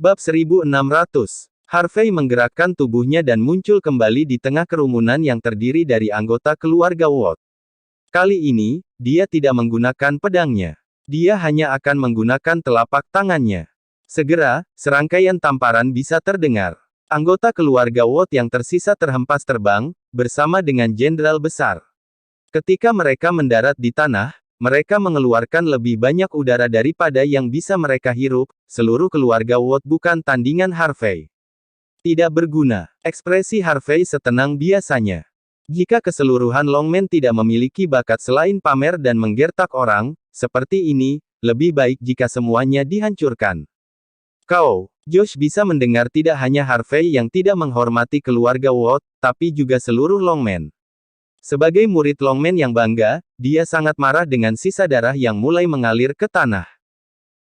Bab 1600. Harvey menggerakkan tubuhnya dan muncul kembali di tengah kerumunan yang terdiri dari anggota keluarga Watt. Kali ini, dia tidak menggunakan pedangnya. Dia hanya akan menggunakan telapak tangannya. Segera, serangkaian tamparan bisa terdengar. Anggota keluarga Watt yang tersisa terhempas terbang, bersama dengan jenderal besar. Ketika mereka mendarat di tanah, mereka mengeluarkan lebih banyak udara daripada yang bisa mereka hirup. Seluruh keluarga Watt bukan tandingan Harvey. Tidak berguna. Ekspresi Harvey setenang biasanya. Jika keseluruhan longmen tidak memiliki bakat selain pamer dan menggertak orang, seperti ini, lebih baik jika semuanya dihancurkan. Josh bisa mendengar tidak hanya Harvey yang tidak menghormati keluarga Watt, tapi juga seluruh longmen. Sebagai murid longmen yang bangga, dia sangat marah dengan sisa darah yang mulai mengalir ke tanah.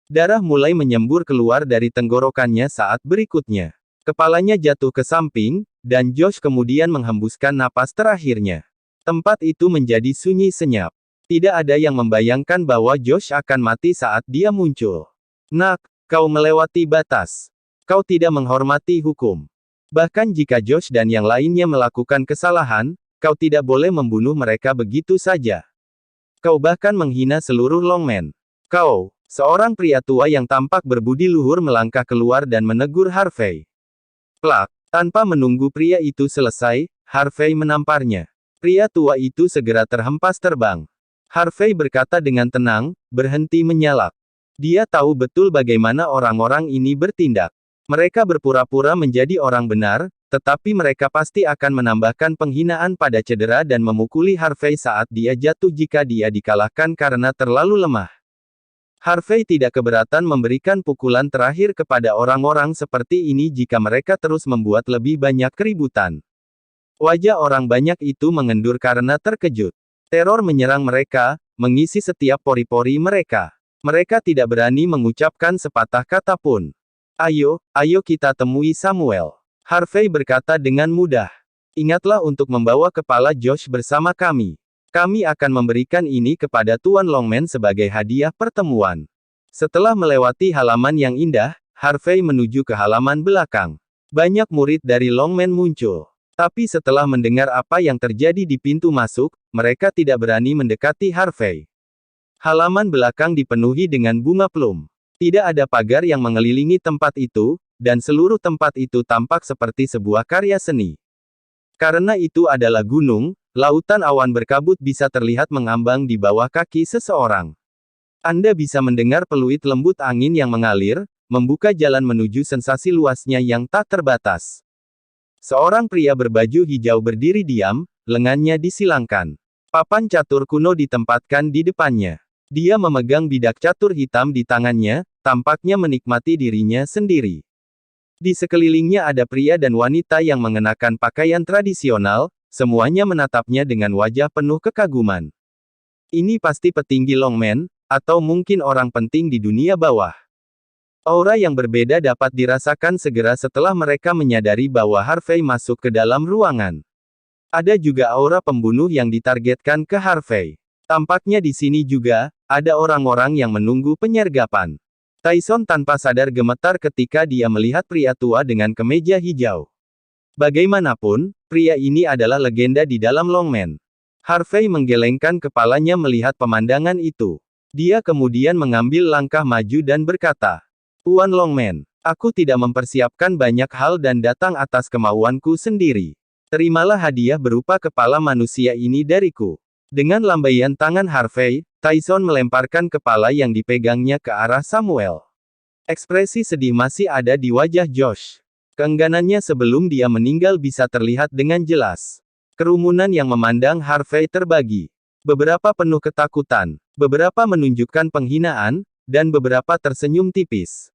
Darah mulai menyembur keluar dari tenggorokannya saat berikutnya. Kepalanya jatuh ke samping, dan Josh kemudian menghembuskan napas terakhirnya. Tempat itu menjadi sunyi senyap. Tidak ada yang membayangkan bahwa Josh akan mati saat dia muncul. Nak, kau melewati batas. Kau tidak menghormati hukum. Bahkan jika Josh dan yang lainnya melakukan kesalahan, kau tidak boleh membunuh mereka begitu saja. Kau bahkan menghina seluruh longmen. Seorang pria tua yang tampak berbudi luhur melangkah keluar dan menegur Harvey. Plak, tanpa menunggu pria itu selesai, Harvey menamparnya. Pria tua itu segera terhempas terbang. Harvey berkata dengan tenang, berhenti menyalak. Dia tahu betul bagaimana orang-orang ini bertindak. Mereka berpura-pura menjadi orang benar, tetapi mereka pasti akan menambahkan penghinaan pada cedera dan memukuli Harvey saat dia jatuh jika dia dikalahkan karena terlalu lemah. Harvey tidak keberatan memberikan pukulan terakhir kepada orang-orang seperti ini jika mereka terus membuat lebih banyak keributan. Wajah orang banyak itu mengendur karena terkejut. Teror menyerang mereka, mengisi setiap pori-pori mereka. Mereka tidak berani mengucapkan sepatah kata pun. Ayo kita temui Samuel. Harvey berkata dengan mudah. Ingatlah untuk membawa kepala Josh bersama kami. Kami akan memberikan ini kepada Tuan Longman sebagai hadiah pertemuan. Setelah melewati halaman yang indah, Harvey menuju ke halaman belakang. Banyak murid dari Longman muncul. Tapi setelah mendengar apa yang terjadi di pintu masuk, mereka tidak berani mendekati Harvey. Halaman belakang dipenuhi dengan bunga plum. Tidak ada pagar yang mengelilingi tempat itu, dan seluruh tempat itu tampak seperti sebuah karya seni. Karena itu adalah gunung, lautan awan berkabut bisa terlihat mengambang di bawah kaki seseorang. Anda bisa mendengar peluit lembut angin yang mengalir, membuka jalan menuju sensasi luasnya yang tak terbatas. Seorang pria berbaju hijau berdiri diam, lengannya disilangkan. Papan catur kuno ditempatkan di depannya. Dia memegang bidak catur hitam di tangannya, tampaknya menikmati dirinya sendiri. Di sekelilingnya ada pria dan wanita yang mengenakan pakaian tradisional, semuanya menatapnya dengan wajah penuh kekaguman. Ini pasti petinggi Longman, atau mungkin orang penting di dunia bawah. Aura yang berbeda dapat dirasakan segera setelah mereka menyadari bahwa Harvey masuk ke dalam ruangan. Ada juga aura pembunuh yang ditargetkan ke Harvey. Tampaknya di sini juga, ada orang-orang yang menunggu penyergapan. Tyson tanpa sadar gemetar ketika dia melihat pria tua dengan kemeja hijau. Bagaimanapun, pria ini adalah legenda di dalam Longman. Harvey menggelengkan kepalanya melihat pemandangan itu. Dia kemudian mengambil langkah maju dan berkata, Tuan Longman, aku tidak mempersiapkan banyak hal dan datang atas kemauanku sendiri. Terimalah hadiah berupa kepala manusia ini dariku. Dengan lambaian tangan Harvey, Tyson melemparkan kepala yang dipegangnya ke arah Samuel. Ekspresi sedih masih ada di wajah Josh. Keengganannya sebelum dia meninggal bisa terlihat dengan jelas. Kerumunan yang memandang Harvey terbagi. Beberapa penuh ketakutan, beberapa menunjukkan penghinaan, dan beberapa tersenyum tipis.